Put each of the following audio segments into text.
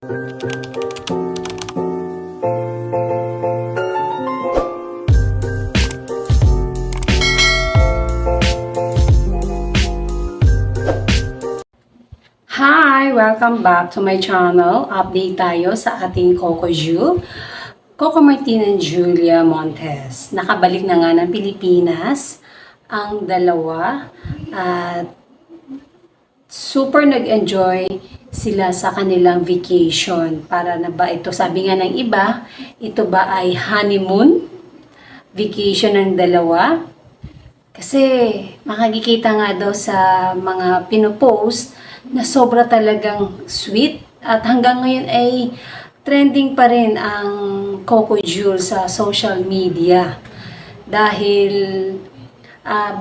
Hi! Welcome back to my channel. Update tayo sa ating Coco Martin and Julia Montes. Nakabalik na nga ng Pilipinas ang dalawa at super nag-enjoy sila sa kanilang vacation. Para na ba ito? Sabi nga ng iba, ito ba ay honeymoon vacation ng dalawa? Kasi makikita nga daw sa mga pinopost na sobra talagang sweet at hanggang ngayon ay trending pa rin ang Coco Jules sa social media dahil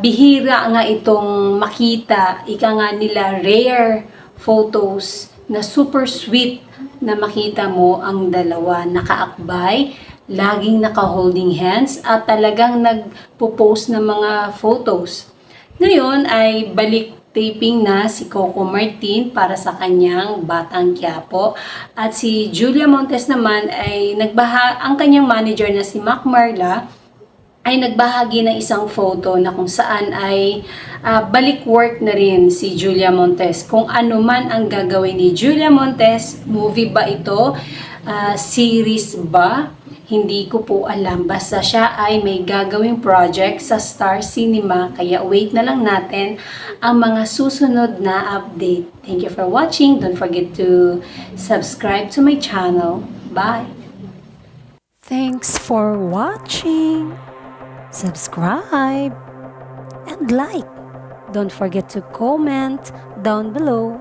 bihira nga itong makita, ika nga nila rare photos na super sweet na makita mo ang dalawa nakaakbay, laging naka-holding hands at talagang nagpo-post ng mga photos. Ngayon ay balik taping na si Coco Martin para sa kanyang Batang Quiapo at si Julia Montes naman ay ang kanyang manager na si Mac Marla ay nagbahagi ng isang photo na kung saan ay balik work na rin si Julia Montes. Kung ano man ang gagawin ni Julia Montes, movie ba ito, series ba, hindi ko po alam. Basta siya ay may gagawing project sa Star Cinema. Kaya wait na lang natin ang mga susunod na update. Thank you for watching. Don't forget to subscribe to my channel. Bye! Thanks for watching. Subscribe and like. Don't forget to comment down below.